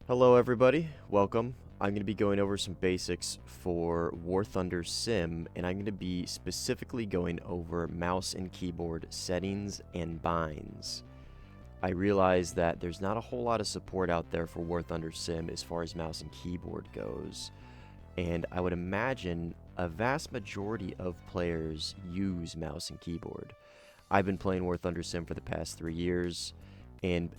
Hello everybody, welcome. I'm going to be going over some basics for Warthunder Sim, and I'm going to be specifically going over mouse and keyboard settings and binds. I realize that there's not a whole lot of support out there for Warthunder Sim as far as mouse and keyboard goes, and I would imagine a vast majority of players use mouse and keyboard. I've been playing Warthunder Sim for the past 3 years, and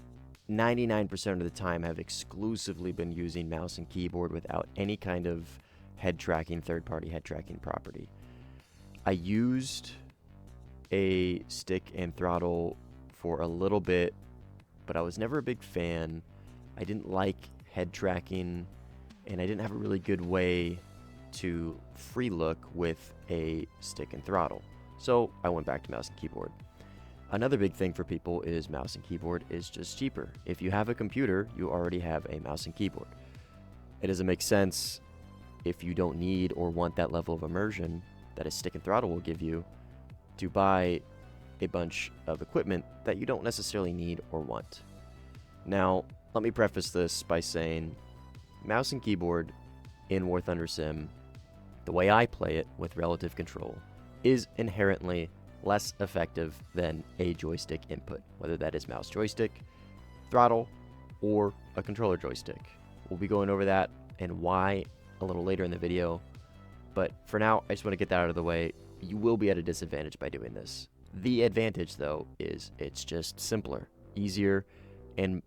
99% of the time have exclusively been using mouse and keyboard without any kind of head tracking, third-party head tracking property. I used a stick and throttle for a little bit, but I was never a big fan. I didn't like head tracking, and I didn't have a really good way to free look with a stick and throttle. So I went back to mouse and keyboard. Another big thing for people is mouse and keyboard is just cheaper. If you have a computer, you already have a mouse and keyboard. It doesn't make sense if you don't need or want that level of immersion that a stick and throttle will give you to buy a bunch of equipment that you don't necessarily need or want. Now, let me preface this by saying mouse and keyboard in Warthunder Sim, the way I play it with relative control, is inherently less effective than a joystick input, whether that is mouse joystick, throttle, or a controller joystick. We'll be going over that and why a little later in the video, but for now, I just want to get that out of the way. You will be at a disadvantage by doing this. The advantage, though, is it's just simpler, easier, and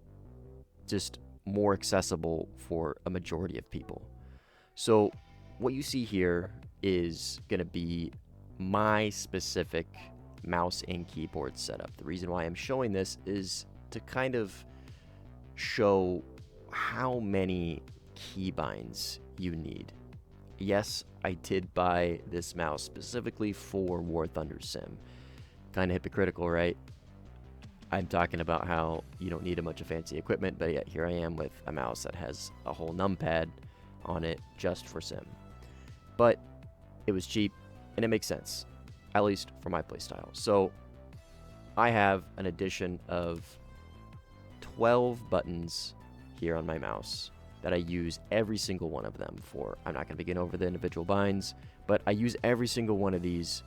just more accessible for a majority of people. So what you see here is going to be my specific mouse and keyboard setup. The reason why I'm showing this is to kind of show how many keybinds you need. Yes, I did buy this mouse specifically for Warthunder Sim. Kind of hypocritical, right? I'm talking about how you don't need a bunch of fancy equipment, but yet here I am with a mouse that has a whole numpad on it just for Sim. But it was cheap, and it makes sense, at least for my playstyle. So I have an addition of 12 buttons here on my mouse that I use every single one of them for. I'm not going to begin over the individual binds, but I use every single one of these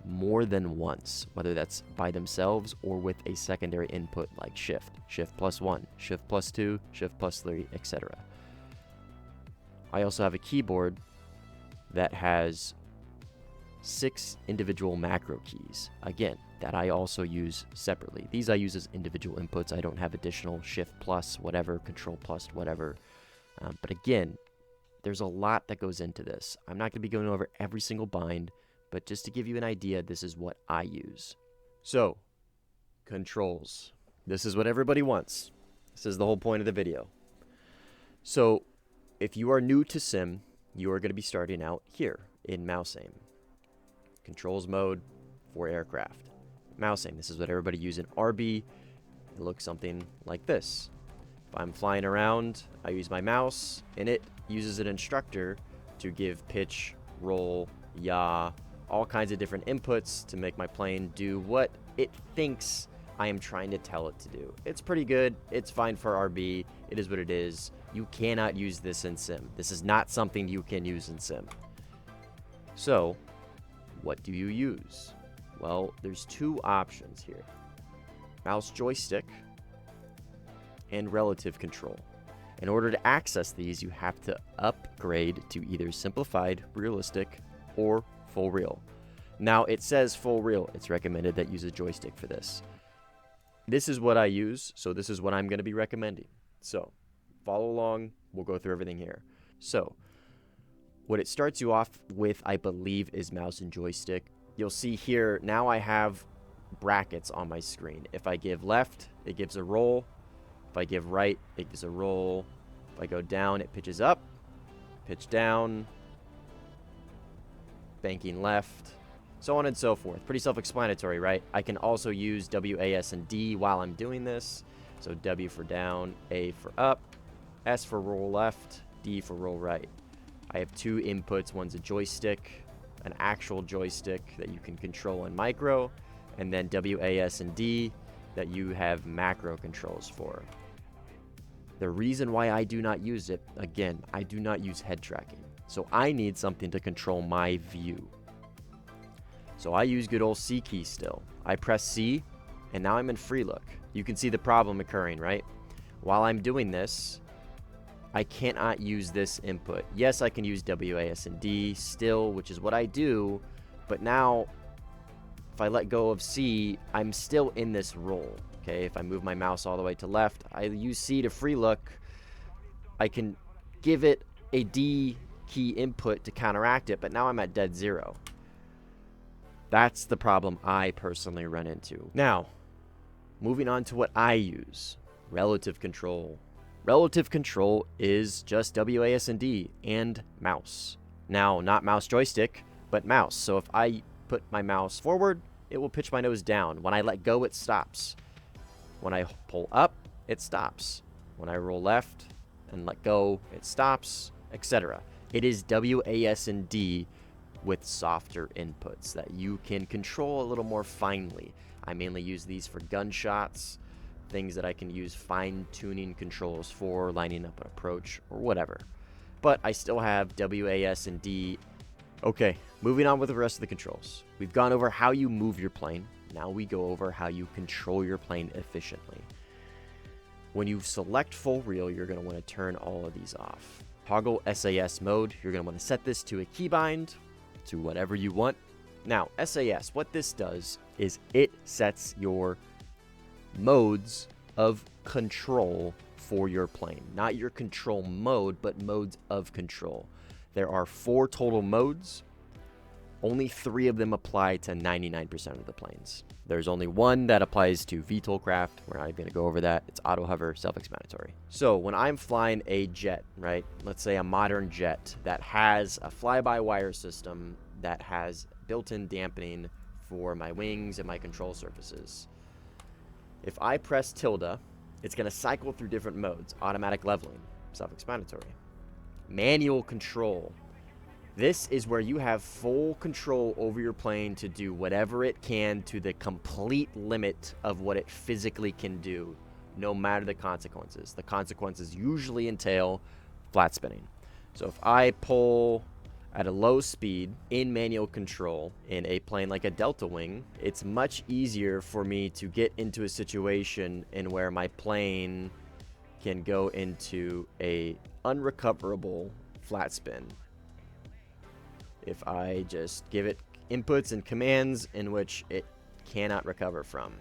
more than once, whether that's by themselves or with a secondary input like shift, shift plus 1, shift plus 2, shift plus 3, etc. I also have a keyboard that has 6 individual macro keys, again, that I also use separately. These I use as individual inputs. I don't have additional shift plus whatever, control plus whatever. But again, there's a lot that goes into this. I'm not going to be going over every single bind, but just to give you an idea, this is what I use. So, controls. This is what everybody wants. This is the whole point of the video. So, if you are new to Sim, you are going to be starting out here in mouse aim. Controls mode for aircraft. Mouse aim, this is what everybody uses in RB. It looks something like this. If I'm flying around, I use my mouse, and it uses an instructor to give pitch, roll, yaw, all kinds of different inputs to make my plane do what it thinks I am trying to tell it to do. It's pretty good. It's fine for RB. It is what it is. You cannot use this in Sim. This is not something you can use in Sim. So, what do you use? Well, there's 2 options here. Mouse joystick and relative control. In order to access these, you have to upgrade to either simplified, realistic, or full real. Now, it says full real. It's recommended that you use a joystick for this. This is what I use, so this is what I'm going to be recommending. So, follow along. We'll go through everything here. So, what it starts you off with, I believe, is mouse and joystick. You'll see here, now I have brackets on my screen. If I give left, it gives a roll. If I give right, it gives a roll. If I go down, it pitches up, pitch down, banking left, so on and so forth. Pretty self-explanatory, right? I can also use W, A, S, and D while I'm doing this. So W for down, A for up, S for roll left, D for roll right. I have 2 inputs. One's a joystick, an actual joystick that you can control in micro, and then W, A, S, and D that you have macro controls for. The reason why I do not use it, again, I do not use head tracking. So I need something to control my view. So I use good old C key still. I press C, and now I'm in free look. You can see the problem occurring, right? While I'm doing this, I cannot use this input. Yes, I can use WASD still, which is what I do, but now if I let go of C, I'm still in this roll. Okay, if I move my mouse all the way to left, I use C to free look. I can give it a D key input to counteract it, but now I'm at dead zero. That's the problem I personally run into. Now, moving on to what I use, relative control. Relative control is just WASD and mouse. Now, not mouse joystick, but mouse. So if I put my mouse forward, it will pitch my nose down. When I let go, it stops. When I pull up, it stops. When I roll left and let go, it stops, etc. It is WASD with softer inputs that you can control a little more finely. I mainly use these for gunshots, things that I can use fine-tuning controls for, lining up an approach or whatever. But I still have WASD. Okay, moving on with the rest of the controls. We've gone over how you move your plane. Now we go over how you control your plane efficiently. When you select full reel, you're going to want to turn all of these off. Toggle SAS mode, you're going to want to set this to a keybind, to whatever you want. Now, SAS, what this does is it sets your modes of control for your plane. Not your control mode, but modes of control. There are 4 total modes. Only 3 of them apply to 99% of the planes. There's only one that applies to VTOL craft. We're not even going to go over that. It's auto hover, self-explanatory. So when I'm flying a jet, right, let's say a modern jet that has a fly-by-wire system that has built-in dampening for my wings and my control surfaces. If I press tilde, it's going to cycle through different modes. Automatic leveling, self-explanatory. Manual control. This is where you have full control over your plane to do whatever it can to the complete limit of what it physically can do, no matter the consequences. The consequences usually entail flat spinning. So if I pull at a low speed in manual control in a plane like a Delta Wing, it's much easier for me to get into a situation in where my plane can go into a unrecoverable flat spin. If I just give it inputs and commands in which it cannot recover from.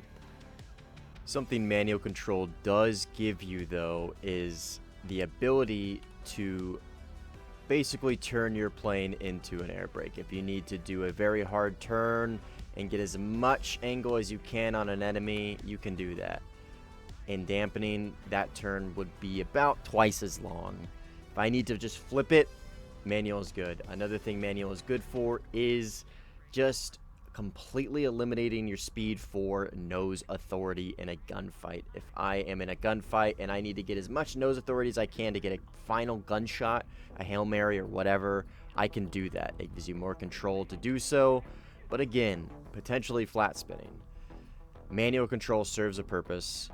Something manual control does give you, though, is the ability to basically turn your plane into an air brake. If you need to do a very hard turn and get as much angle as you can on an enemy, you can do that. In dampening, that turn would be about twice as long. If I need to just flip it, manual is good. Another thing manual is good for is just completely eliminating your speed for nose authority in a gunfight. If I am in a gunfight and I need to get as much nose authority as I can to get a final gunshot, a Hail Mary or whatever, I can do that. It gives you more control to do so, but again, potentially flat spinning. Manual control serves a purpose.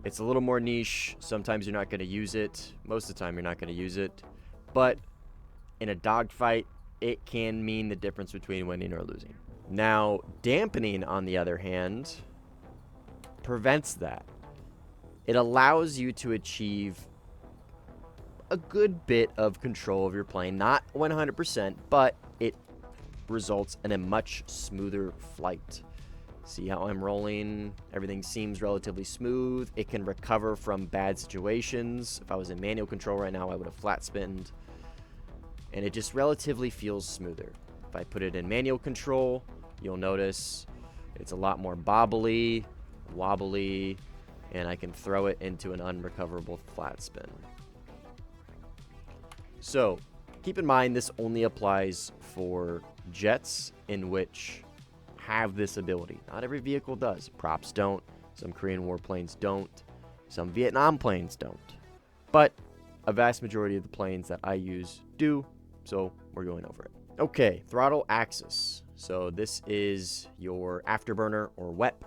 It's a little more niche. Sometimes you're not going to use it. Most of the time you're not going to use it, but in a dogfight, it can mean the difference between winning or losing. Now, dampening, on the other hand, prevents that. It allows you to achieve a good bit of control of your plane. Not 100%, but it results in a much smoother flight. See how I'm rolling? Everything seems relatively smooth. It can recover from bad situations. If I was in manual control right now, I would have flat spinned. And it just relatively feels smoother. If I put it in manual control, you'll notice it's a lot more bobbly, wobbly, and I can throw it into an unrecoverable flat spin. So keep in mind this only applies for jets in which have this ability. Not every vehicle does. Props don't. Some Korean War planes don't. Some Vietnam planes don't. But a vast majority of the planes that I use do. So we're going over it. Okay, throttle axis. So this is your afterburner or WEP.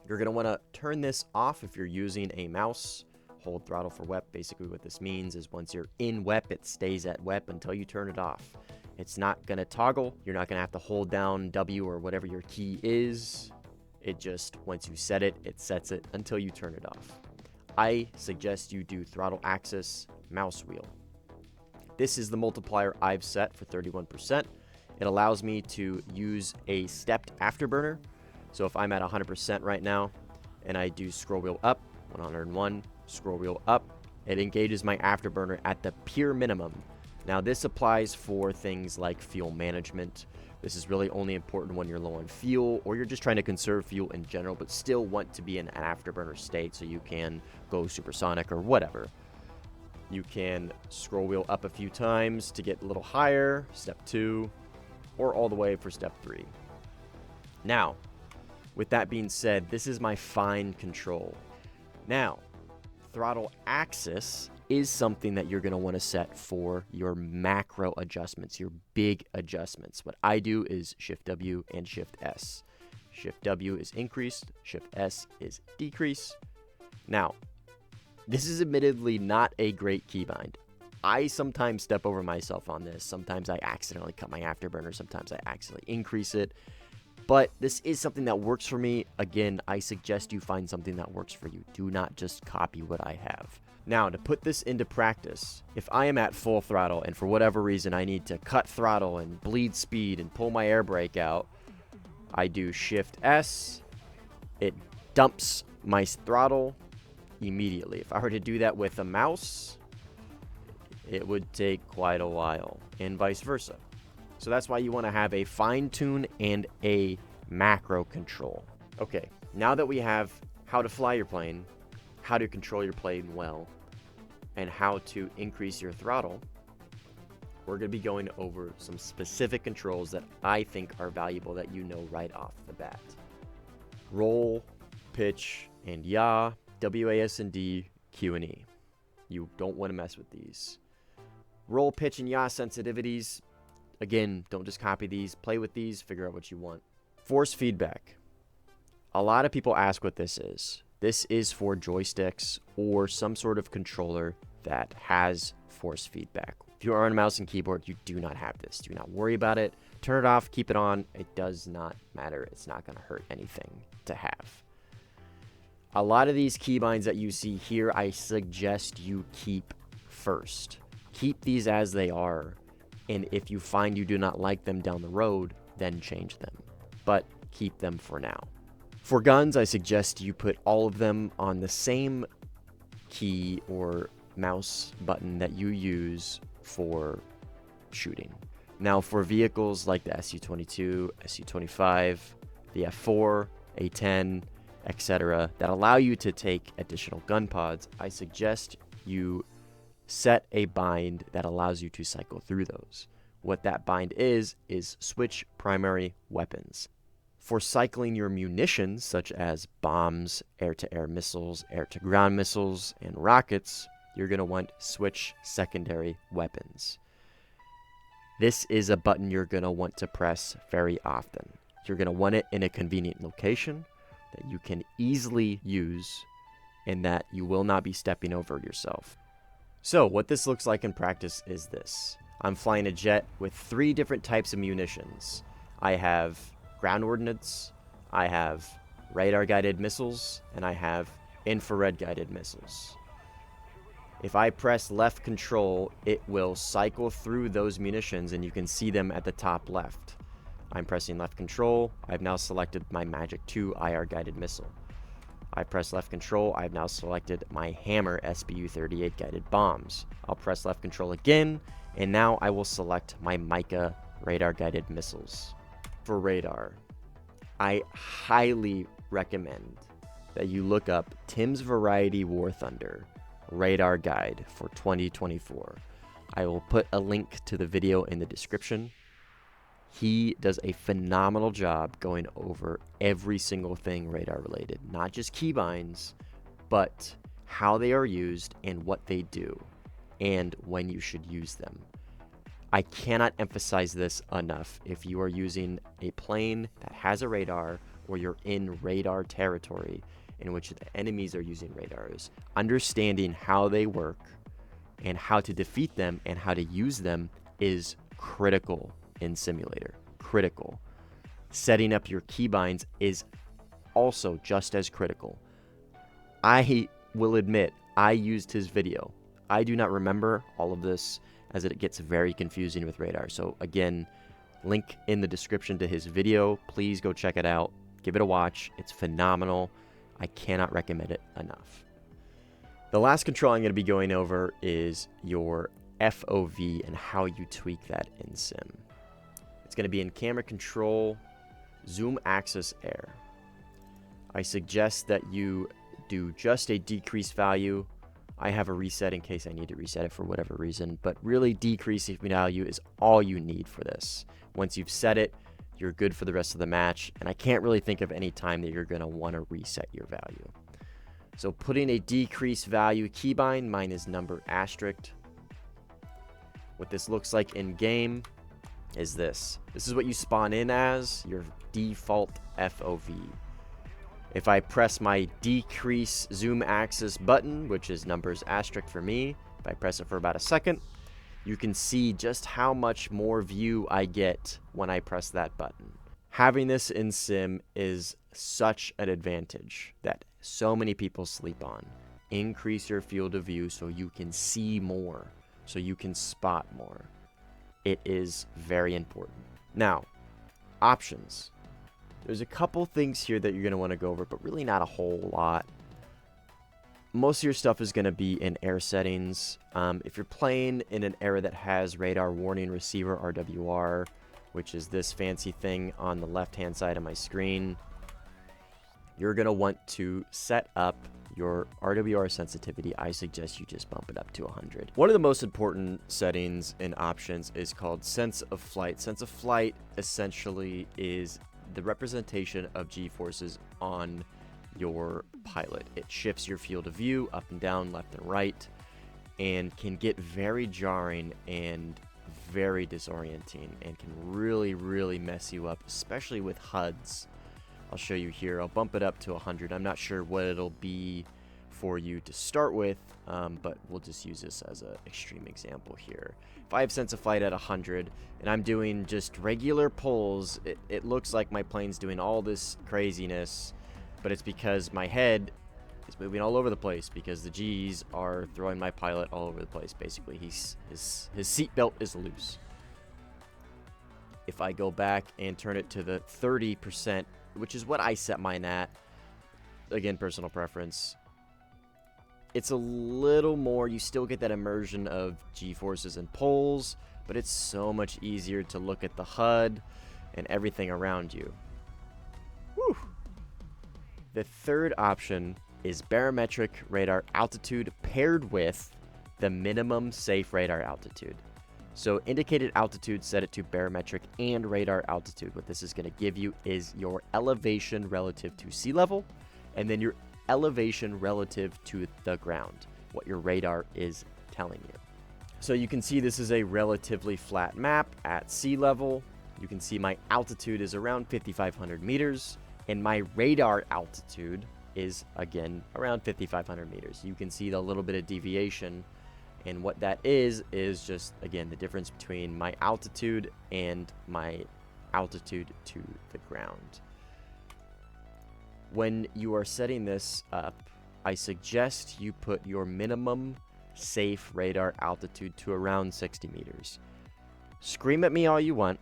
You're going to want to turn this off if you're using a mouse. hold throttle for WEP. Basically what this means is once you're in WEP, it stays at WEP until you turn it off. It's not going to toggle. You're not going to have to hold down W or whatever your key is. It just, once you set it, it sets it until you turn it off. I suggest you do throttle axis, mouse wheel. This is the multiplier I've set for 31%. It allows me to use a stepped afterburner. So if I'm at 100% right now and I do scroll wheel up, 101, scroll wheel up, it engages my afterburner at the pure minimum. Now this applies for things like fuel management. This is really only important when you're low on fuel or you're just trying to conserve fuel in general, but still want to be in an afterburner state so you can go supersonic or whatever. You can scroll wheel up a few times to get a little higher, step 2, or all the way for step 3. Now, with that being said, this is my fine control. Now, throttle axis is something that you're going to want to set for your macro adjustments, your big adjustments. What I do is Shift W and Shift S. Shift W is increase, Shift S is decrease. Now, this is admittedly not a great keybind. I sometimes step over myself on this. Sometimes I accidentally cut my afterburner. Sometimes I accidentally increase it. But this is something that works for me. Again, I suggest you find something that works for you. Do not just copy what I have. Now, to put this into practice, if I am at full throttle and for whatever reason I need to cut throttle and bleed speed and pull my air brake out, I do Shift S. It dumps my throttle immediately. If I were to do that with a mouse, it would take quite a while, and vice versa. So that's why you want to have a fine tune and a macro control. Okay, now that we have how to fly your plane, how to control your plane well, and how to increase your throttle, we're going to be going over some specific controls that I think are valuable that you know right off the bat. Roll, pitch, and yaw, WAS and D, Q and E. You don't want to mess with these. Roll, pitch, and yaw sensitivities. Again, don't just copy these. Play with these. Figure out what you want. Force feedback. A lot of people ask what this is. This is for joysticks or some sort of controller that has force feedback. If you are on a mouse and keyboard, you do not have this. Do not worry about it. Turn it off. Keep it on. It does not matter. It's not going to hurt anything to have. A lot of these keybinds that you see here, I suggest you keep first. Keep these as they are. And if you find you do not like them down the road, then change them. But keep them for now. For guns, I suggest you put all of them on the same key or mouse button that you use for shooting. Now, for vehicles like the SU-22, SU-25, the F4, A-10, etc., that allow you to take additional gun pods, I suggest you set a bind that allows you to cycle through those. What that bind is switch primary weapons. For cycling your munitions, such as bombs, air-to-air missiles, air-to-ground missiles, and rockets, you're going to want switch secondary weapons. This is a button you're going to want to press very often. You're going to want it in a convenient location that you can easily use and that you will not be stepping over yourself. So what this looks like in practice is this. I'm flying a jet with 3 different types of munitions. I have ground ordnance, I have radar guided missiles, and I have infrared guided missiles. If I press left control, it will cycle through those munitions and you can see them at the top left. I'm pressing left control. I've now selected my Magic 2 IR guided missile. I press left control. I've now selected my Hammer SBU-38 guided bombs. I'll press left control again, and now I will select my Mica radar guided missiles. For radar, I highly recommend that you look up Tim's Variety Warthunder radar guide for 2024. I will put a link to the video in the description. He does a phenomenal job going over every single thing radar related, not just keybinds, but how they are used and what they do and when you should use them. I cannot emphasize this enough. If you are using a plane that has a radar or you're in radar territory in which the enemies are using radars. Understanding how they work and how to defeat them and how to use them is critical in simulator. Critical. Setting up your keybinds is also just as critical. I will admit, I used his video. I do not remember all of this, as it gets very confusing with radar. So again, link in the description to his video. Please go check it out. Give it a watch. It's phenomenal. I cannot recommend it enough. The last control I'm going to be going over is your FOV and how you tweak that in Sim. It's going to be in camera control, zoom axis air. I suggest that you do just a decrease value. I have a reset in case I need to reset it for whatever reason, but really decreasing value is all you need for this. Once you've set it, you're good for the rest of the match, and I can't really think of any time that you're going to want to reset your value. So putting a decrease value keybind, mine is number asterisk. What this looks like in game is this. This is what you spawn in as your default FOV. If I press my decrease zoom axis button, which is numbers asterisk for me, if I press it for about a second, you can see just how much more view I get when I press that button. Having this in Sim is such an advantage that so many people sleep on. Increase your field of view so you can see more, so you can spot more. It is very important. Now, options. There's a couple things here that you're going to want to go over, but really not a whole lot. Most of your stuff is going to be in air settings. If you're playing in an era that has radar warning receiver RWR, which is this fancy thing on the left-hand side of my screen, you're going to want to set up your RWR sensitivity. I suggest you just bump it up to 100. One of the most important settings in options is called sense of flight. Sense of flight essentially is the representation of G-forces on your pilot. It shifts your field of view up and down, left and right, and can get very jarring and very disorienting and can really mess you up, especially with HUDs. I'll show you here. I'll bump it up to 100. I'm not sure what it'll be for you to start with, but we'll just use this as an extreme example here. If I have sense of flight at 100 and I'm doing just regular pulls, it looks like my plane's doing all this craziness, but it's because my head is moving all over the place because the G's are throwing my pilot all over the place. Basically, his seatbelt is loose. If I go back and turn it to the 30%, which is what I set mine at, again, personal preference, it's a little more, you still get that immersion of G-forces and pulls, but it's so much easier to look at the HUD and everything around you. Whew. The third option is barometric radar altitude paired with the minimum safe radar altitude. So indicated altitude, set it to barometric and radar altitude. What this is going to give you is your elevation relative to sea level, and then your elevation relative to the ground, what your radar is telling you. So you can see this is a relatively flat map at sea level. You can see my altitude is around 5,500 meters, and my radar altitude is, again, around 5,500 meters. You can see the little bit of deviation, and what that is just, again, the difference between my altitude and my altitude to the ground. When you are setting this up, I suggest you put your minimum safe radar altitude to around 60 meters. Scream at me all you want.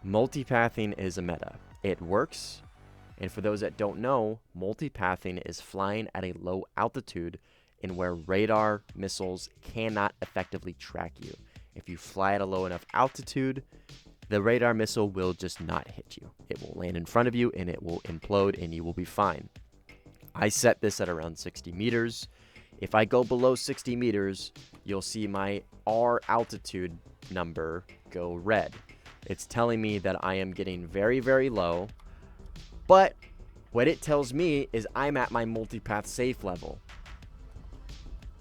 Multipathing is a meta. It works. And for those that don't know, multipathing is flying at a low altitude in where radar missiles cannot effectively track you. If you fly at a low enough altitude, the radar missile will just not hit you. It will land in front of you and it will implode and you will be fine. I set this at around 60 meters. If I go below 60 meters, you'll see my R altitude number go red. It's telling me that I am getting very low, but what it tells me is I'm at my multipath safe level.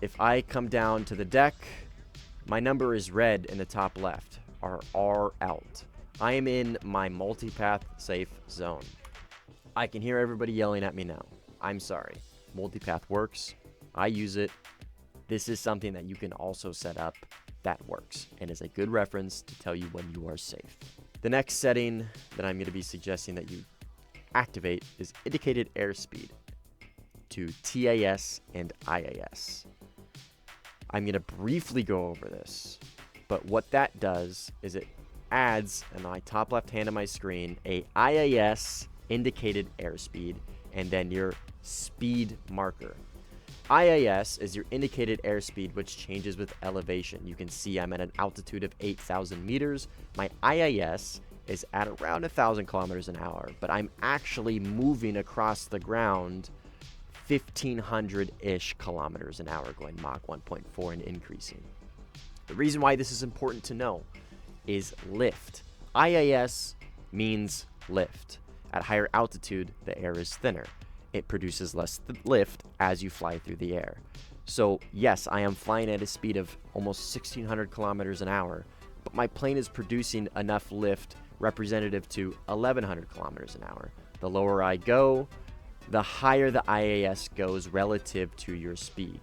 If I come down to the deck, my number is red in the top left, or R out. I am in my multipath safe zone. I can hear everybody yelling at me now. I'm sorry. Multipath works. I use it. This is something that you can also set up that works and is a good reference to tell you when you are safe. The next setting that I'm going to be suggesting that you activate is indicated airspeed to TAS and IAS. I'm going to briefly go over this, but what that does is it adds in my top left hand of my screen a IAS indicated airspeed and then your speed marker. IAS is your indicated airspeed, which changes with elevation. You can see I'm at an altitude of 8,000 meters. My IAS is at around 1,000 kilometers an hour, but I'm actually moving across the ground 1,500-ish kilometers an hour, going Mach 1.4 and increasing. The reason why this is important to know is lift. IAS means lift. At higher altitude, the air is thinner. It produces less lift as you fly through the air. So yes, I am flying at a speed of almost 1,600 kilometers an hour, but my plane is producing enough lift representative to 1,100 kilometers an hour. The lower I go, the higher the IAS goes relative to your speed.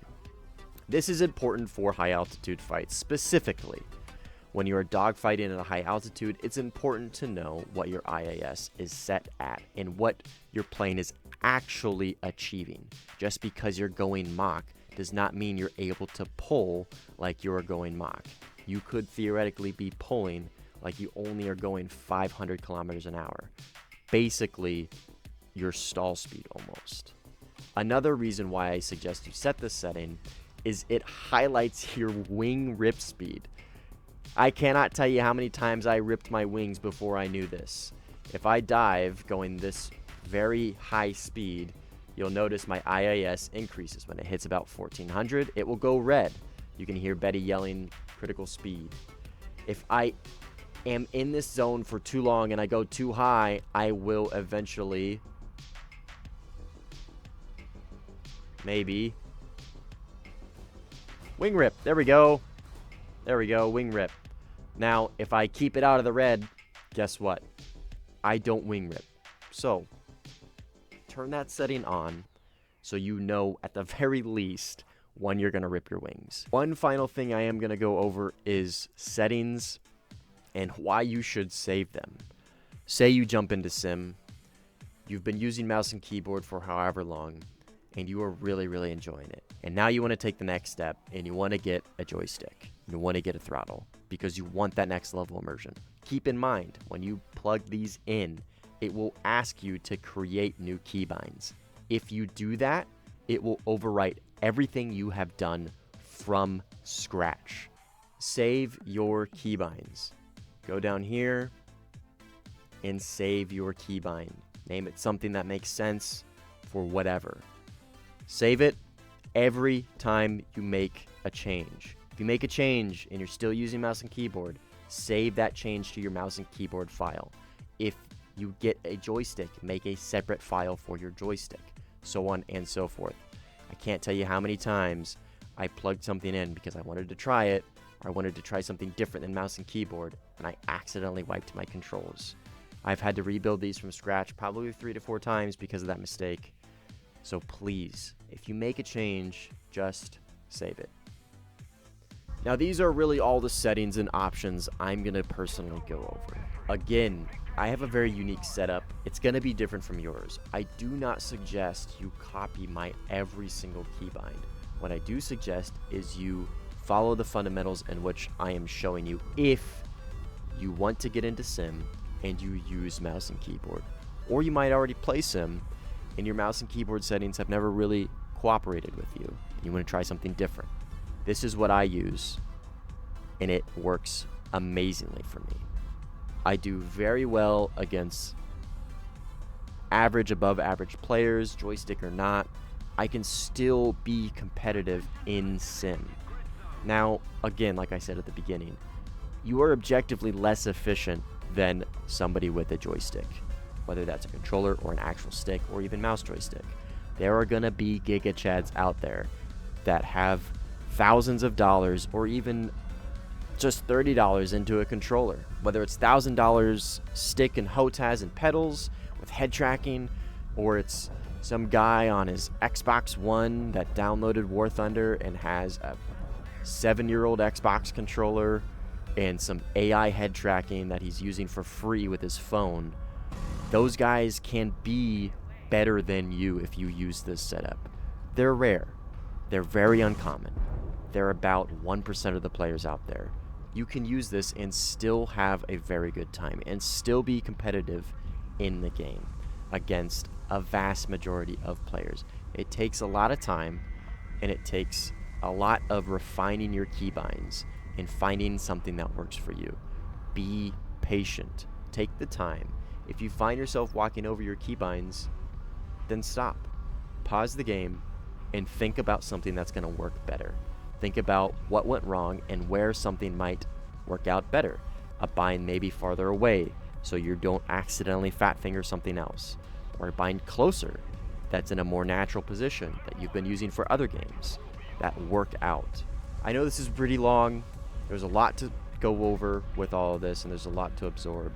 This is important for high altitude fights specifically. When you are dogfighting at a high altitude, it's important to know what your IAS is set at and what your plane is actually achieving. Just because you're going Mach does not mean you're able to pull like you're going Mach. You could theoretically be pulling like you only are going 500 kilometers an hour. Basically, your stall speed almost. Another reason why I suggest you set this setting is it highlights your wing rip speed. I cannot tell you how many times I ripped my wings before I knew this. If I dive going this very high speed, you'll notice my IAS increases. When it hits about 1400, it will go red. You can hear Betty yelling critical speed. If I am in this zone for too long and I go too high, I will eventually maybe wing rip. There we go. There we go, wing rip. Now, if I keep it out of the red, guess what? I don't wing rip. So, turn that setting on so you know at the very least when you're going to rip your wings. One final thing I am going to go over is settings and why you should save them. Say you jump into Sim, you've been using mouse and keyboard for however long, and you are really, really enjoying it. And now you want to take the next step and you want to get a joystick. You want to get a throttle because you want that next level immersion. Keep in mind, when you plug these in, it will ask you to create new keybinds. If you do that, it will overwrite everything you have done from scratch. Save your keybinds. Go down here and save your keybind. Name it something that makes sense for whatever. Save it every time you make a change. If you make a change and you're still using mouse and keyboard, save that change to your mouse and keyboard file. If you get a joystick, make a separate file for your joystick, so on and so forth. I can't tell you how many times I plugged something in because I wanted to try it, or I wanted to try something different than mouse and keyboard, and I accidentally wiped my controls. I've had to rebuild these from scratch probably 3 to 4 times because of that mistake. So please, if you make a change, just save it. Now these are really all the settings and options I'm going to personally go over. Again, I have a very unique setup. It's going to be different from yours. I do not suggest you copy my every single keybind. What I do suggest is you follow the fundamentals in which I am showing you if you want to get into Sim and you use mouse and keyboard. Or you might already play Sim and your mouse and keyboard settings have never really cooperated with you. You want to try something different. This is what I use, and it works amazingly for me. I do very well against average, above average players, joystick or not. I can still be competitive in Sim. Now, again, like I said at the beginning, you are objectively less efficient than somebody with a joystick, whether that's a controller or an actual stick or even mouse joystick. There are going to be Giga Chads out there that have thousands of dollars or even just $30 into a controller, whether it's $1,000 stick and HOTAS and pedals with head tracking, or it's some guy on his Xbox One that downloaded War Thunder and has a 7-year-old Xbox controller and some AI head tracking that he's using for free with his phone, those guys can be better than you if you use this setup. They're rare. They're very uncommon. They're about 1% of the players out there. You can use this and still have a very good time and still be competitive in the game against a vast majority of players. It takes a lot of time, and it takes a lot of refining your keybinds and finding something that works for you. Be patient. Take the time. If you find yourself walking over your keybinds, then stop. Pause the game and think about something that's going to work better. Think about what went wrong and where something might work out better. A bind may be farther away, so you don't accidentally fat finger something else. Or a bind closer that's in a more natural position that you've been using for other games that work out. I know this is pretty long. There's a lot to go over with all of this, and there's a lot to absorb.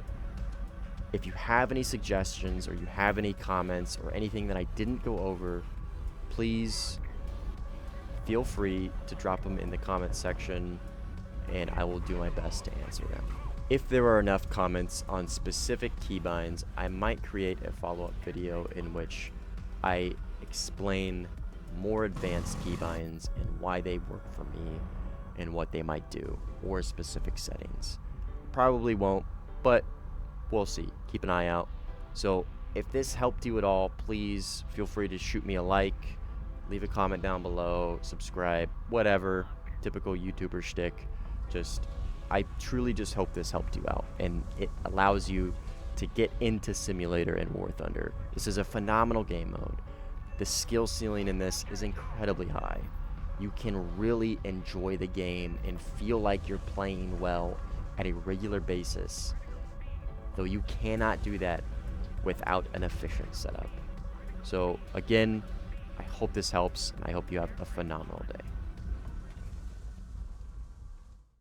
If you have any suggestions or you have any comments or anything that I didn't go over, please feel free to drop them in the comments section, and I will do my best to answer them. If there are enough comments on specific keybinds, I might create a follow-up video in which I explain more advanced keybinds and why they work for me and what they might do, or specific settings. Probably won't, but we'll see. Keep an eye out. So if this helped you at all, please feel free to shoot me a like, leave a comment down below, subscribe, whatever, typical YouTuber shtick. I truly just hope this helped you out and it allows you to get into Simulator and War Thunder. This is a phenomenal game mode. The skill ceiling in this is incredibly high. You can really enjoy the game and feel like you're playing well at a regular basis, though you cannot do that without an efficient setup. So again, I hope this helps, and I hope you have a phenomenal day.